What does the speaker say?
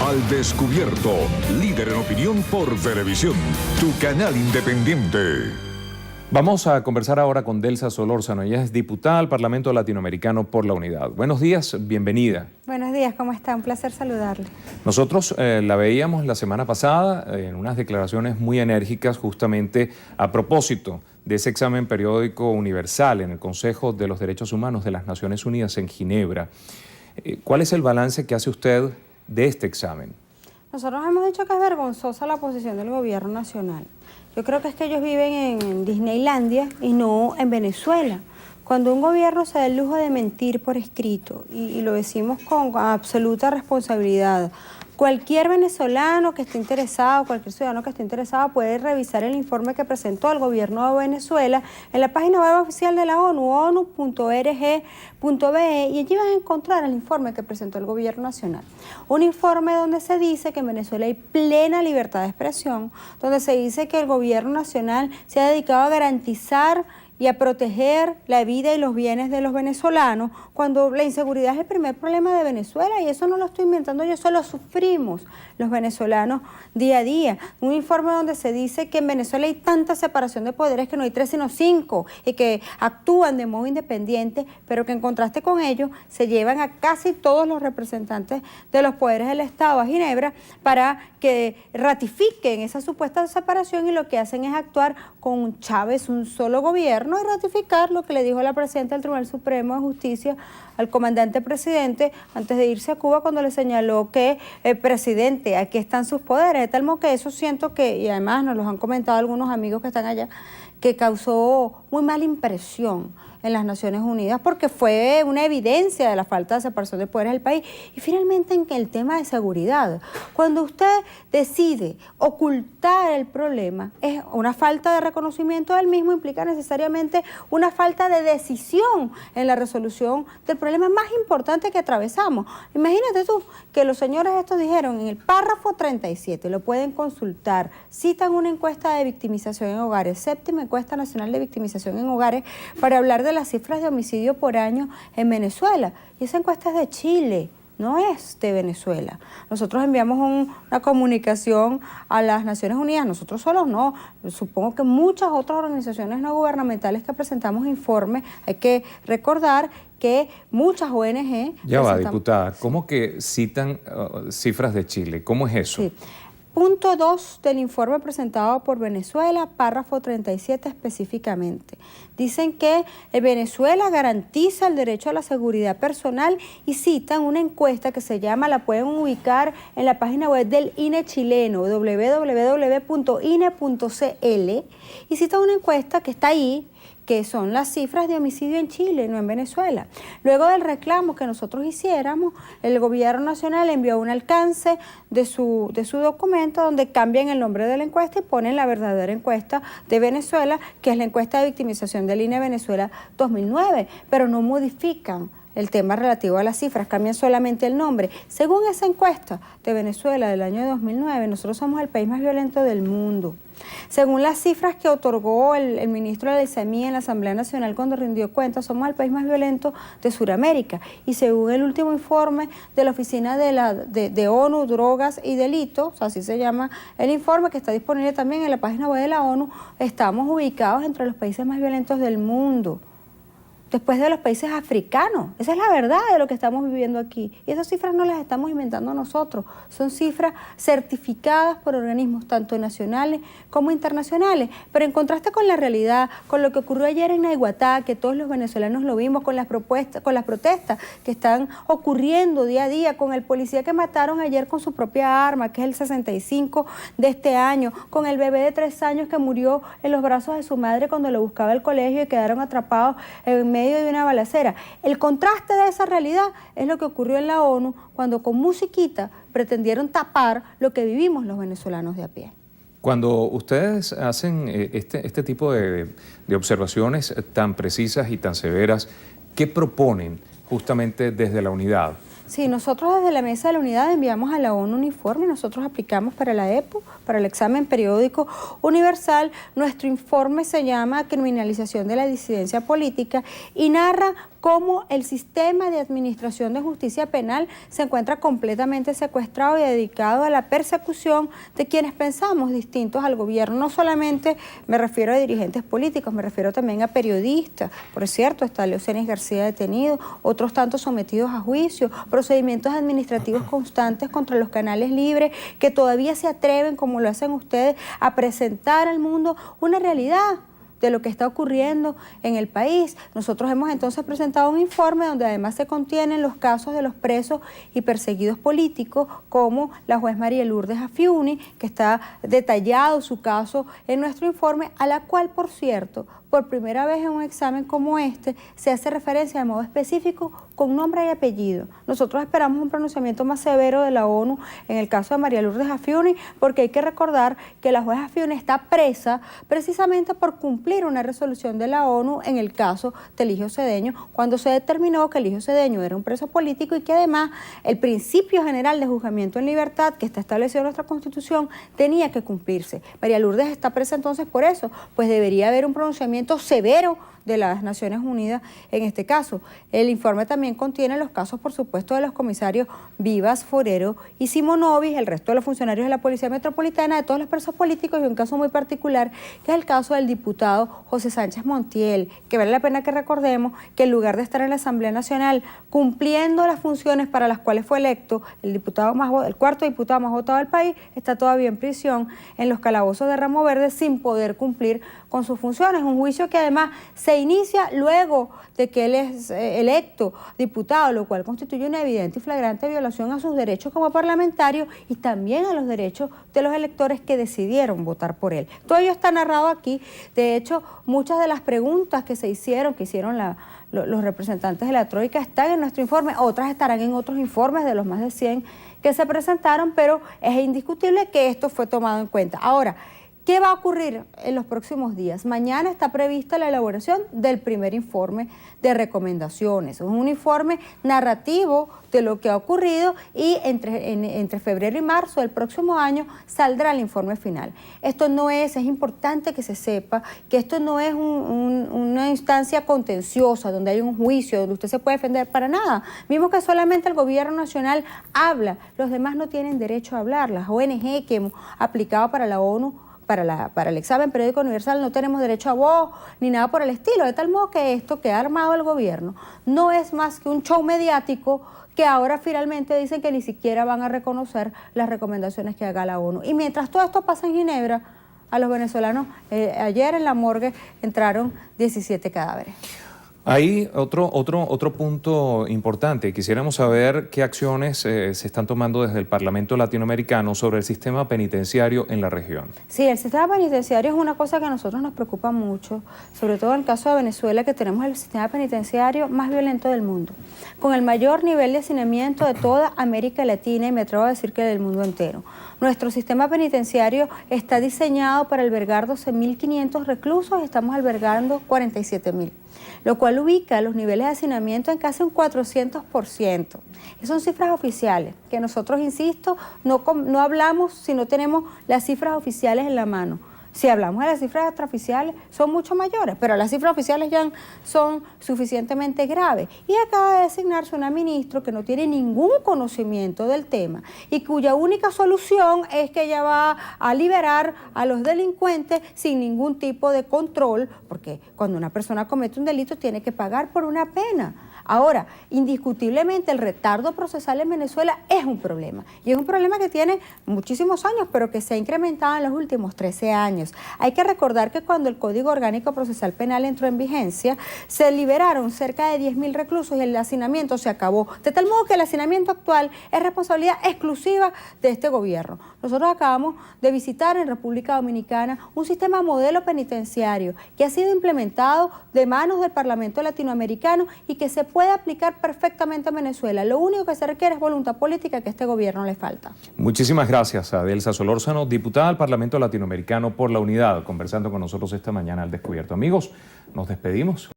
Al Descubierto, líder en opinión por Venevisión, tu canal independiente. Vamos a conversar ahora con Delsa Solórzano. Ella es diputada al Parlamento Latinoamericano por la Unidad. Buenos días, bienvenida. Buenos días, ¿cómo está? Un placer saludarle. Nosotros la veíamos la semana pasada en unas declaraciones muy enérgicas justamente a propósito de ese examen periódico universal en el Consejo de los Derechos Humanos de las Naciones Unidas en Ginebra. ¿Cuál es el balance que hace usted de este examen? Nosotros hemos dicho que es vergonzosa la posición del gobierno nacional. Yo creo que es que ellos viven en Disneylandia y no en Venezuela. Cuando un gobierno se da el lujo de mentir por escrito, y lo decimos con absoluta responsabilidad, cualquier venezolano que esté interesado, cualquier ciudadano que esté interesado puede revisar el informe que presentó el gobierno de Venezuela en la página web oficial de la ONU, onu.org.be, y allí van a encontrar el informe que presentó el gobierno nacional. Un informe donde se dice que en Venezuela hay plena libertad de expresión, donde se dice que el gobierno nacional se ha dedicado a garantizar y a proteger la vida y los bienes de los venezolanos, cuando la inseguridad es el primer problema de Venezuela, y eso no lo estoy inventando yo, eso lo sufrimos los venezolanos día a día. Un informe donde se dice que en Venezuela hay tanta separación de poderes que no hay 3 sino 5, y que actúan de modo independiente, pero que en contraste con ello se llevan a casi todos los representantes de los poderes del Estado a Ginebra para que ratifiquen esa supuesta separación, y lo que hacen es actuar con Chávez, un solo gobierno, y ratificar lo que le dijo la presidenta del Tribunal Supremo de Justicia al comandante presidente antes de irse a Cuba, cuando le señaló que el presidente, aquí están sus poderes, de tal modo que eso siento que, y además nos los han comentado algunos amigos que están allá, que causó muy mala impresión en las Naciones Unidas, porque fue una evidencia de la falta de separación de poderes del país. Y finalmente, en el tema de seguridad, cuando usted decide ocultar el problema, es una falta de reconocimiento del mismo, implica necesariamente una falta de decisión en la resolución del problema más importante que atravesamos. Imagínate tú que los señores estos dijeron en el párrafo 37, lo pueden consultar, citan una encuesta de victimización en hogares, séptima encuesta nacional de victimización en hogares, para hablar de las cifras de homicidio por año en Venezuela. Y esa encuesta es de Chile, no es de Venezuela. Nosotros enviamos una comunicación a las Naciones Unidas, nosotros solos no, supongo que muchas otras organizaciones no gubernamentales que presentamos informes. Hay que recordar que muchas ONG... Ya va, diputada, ¿cómo que citan cifras de Chile? ¿Cómo es eso? Sí. Punto 2 del informe presentado por Venezuela, párrafo 37 específicamente. Dicen que Venezuela garantiza el derecho a la seguridad personal, y citan una encuesta que se llama, la pueden ubicar en la página web del INE chileno, www.ine.cl, y citan una encuesta que está ahí, que son las cifras de homicidio en Chile, no en Venezuela. Luego del reclamo que nosotros hiciéramos, el gobierno nacional envió un alcance de su documento donde cambian el nombre de la encuesta y ponen la verdadera encuesta de Venezuela, que es la encuesta de victimización del INE Venezuela 2009, pero no modifican el tema relativo a las cifras, cambian solamente el nombre. Según esa encuesta de Venezuela del año 2009, nosotros somos el país más violento del mundo. Según las cifras que otorgó el ministro de la ISAMI en la Asamblea Nacional cuando rindió cuentas, somos el país más violento de Sudamérica. Y según el último informe de la Oficina de ONU, Drogas y Delitos, así se llama el informe, que está disponible también en la página web de la ONU, estamos ubicados entre los países más violentos del mundo, después de los países africanos. Esa es la verdad de lo que estamos viviendo aquí. Y esas cifras no las estamos inventando nosotros. Son cifras certificadas por organismos tanto nacionales como internacionales. Pero en contraste con la realidad, con lo que ocurrió ayer en Naiguatá, que todos los venezolanos lo vimos, con las protestas que están ocurriendo día a día, con el policía que mataron ayer con su propia arma, que es el 65 de este año, con el bebé de 3 años que murió en los brazos de su madre cuando lo buscaba el colegio y quedaron atrapados en medio de una balacera. El contraste de esa realidad es lo que ocurrió en la ONU cuando con musiquita pretendieron tapar lo que vivimos los venezolanos de a pie. Cuando ustedes hacen este tipo de observaciones tan precisas y tan severas, ¿qué proponen justamente desde la unidad? Sí, nosotros desde la Mesa de la Unidad enviamos a la ONU un informe, nosotros aplicamos para la EPO, para el examen periódico universal. Nuestro informe se llama Criminalización de la disidencia política y narra cómo el sistema de administración de justicia penal se encuentra completamente secuestrado y dedicado a la persecución de quienes pensamos distintos al gobierno. No solamente me refiero a dirigentes políticos, me refiero también a periodistas. Por cierto, está Leocenis García detenido, otros tantos sometidos a juicio, procedimientos administrativos constantes contra los canales libres que todavía se atreven, como lo hacen ustedes, a presentar al mundo una realidad de lo que está ocurriendo en el país. Nosotros hemos entonces presentado un informe donde además se contienen los casos de los presos y perseguidos políticos, como la juez María Lourdes Afiuni, que está detallado su caso en nuestro informe, a la cual, por cierto, por primera vez en un examen como este, se hace referencia de modo específico con nombre y apellido. Nosotros esperamos un pronunciamiento más severo de la ONU en el caso de María Lourdes Afiuni, porque hay que recordar que la juez Afiuni está presa precisamente por cumplir una resolución de la ONU en el caso de Eligio Cedeño, cuando se determinó que Eligio Cedeño era un preso político y que además el principio general de juzgamiento en libertad que está establecido en nuestra Constitución tenía que cumplirse. María Lourdes está presa entonces por eso, pues debería haber un pronunciamiento severo de las Naciones Unidas en este caso. El informe también contiene los casos, por supuesto, de los comisarios Vivas, Forero y Simonovic, el resto de los funcionarios de la Policía Metropolitana, de todos los presos políticos, y un caso muy particular, que es el caso del diputado José Sánchez Montiel, que vale la pena que recordemos que en lugar de estar en la Asamblea Nacional cumpliendo las funciones para las cuales fue electo, el cuarto diputado más votado del país, está todavía en prisión en los calabozos de Ramo Verde sin poder cumplir con sus funciones. Un juicio que además se inicia luego de que él es electo diputado, lo cual constituye una evidente y flagrante violación a sus derechos como parlamentario y también a los derechos de los electores que decidieron votar por él. Todo ello está narrado aquí. De hecho, muchas de las preguntas que se hicieron, que hicieron los representantes de la Troika, están en nuestro informe, otras estarán en otros informes de los más de 100 que se presentaron, pero es indiscutible que esto fue tomado en cuenta. Ahora, ¿qué va a ocurrir en los próximos días? Mañana está prevista la elaboración del primer informe de recomendaciones. Es un informe narrativo de lo que ha ocurrido y entre febrero y marzo del próximo año saldrá el informe final. Esto no es importante que se sepa que esto no es una instancia contenciosa donde hay un juicio, donde usted se puede defender para nada. Vimos que solamente el gobierno nacional habla, los demás no tienen derecho a hablar. Las ONG que hemos aplicado para la ONU, para el examen periódico universal, no tenemos derecho a voz ni nada por el estilo, de tal modo que esto que ha armado el gobierno no es más que un show mediático que ahora finalmente dicen que ni siquiera van a reconocer las recomendaciones que haga la ONU. Y mientras todo esto pasa en Ginebra, a los venezolanos, ayer en la morgue entraron 17 cadáveres. Hay otro punto importante. Quisiéramos saber qué acciones se están tomando desde el Parlamento Latinoamericano sobre el sistema penitenciario en la región. Sí, el sistema penitenciario es una cosa que a nosotros nos preocupa mucho, sobre todo en el caso de Venezuela, que tenemos el sistema penitenciario más violento del mundo, con el mayor nivel de hacinamiento de toda América Latina y me atrevo a decir que del mundo entero. Nuestro sistema penitenciario está diseñado para albergar 12.500 reclusos y estamos albergando 47.000. Lo cual ubica los niveles de hacinamiento en casi un 400%. Y son cifras oficiales, que nosotros, insisto, no hablamos si no tenemos las cifras oficiales en la mano. Si hablamos de las cifras extraoficiales, son mucho mayores, pero las cifras oficiales ya son suficientemente graves. Y acaba de designarse una ministra que no tiene ningún conocimiento del tema y cuya única solución es que ella va a liberar a los delincuentes sin ningún tipo de control, porque cuando una persona comete un delito tiene que pagar por una pena. Ahora, indiscutiblemente el retardo procesal en Venezuela es un problema, y es un problema que tiene muchísimos años, pero que se ha incrementado en los últimos 13 años. Hay que recordar que cuando el Código Orgánico Procesal Penal entró en vigencia, se liberaron cerca de 10.000 reclusos y el hacinamiento se acabó, de tal modo que el hacinamiento actual es responsabilidad exclusiva de este gobierno. Nosotros acabamos de visitar en República Dominicana un sistema modelo penitenciario que ha sido implementado de manos del Parlamento Latinoamericano y que se puede aplicar perfectamente en Venezuela. Lo único que se requiere es voluntad política, que a este gobierno le falta. Muchísimas gracias a Adelsa Solórzano, diputada al Parlamento Latinoamericano por la Unidad, conversando con nosotros esta mañana al Descubierto. Amigos, nos despedimos.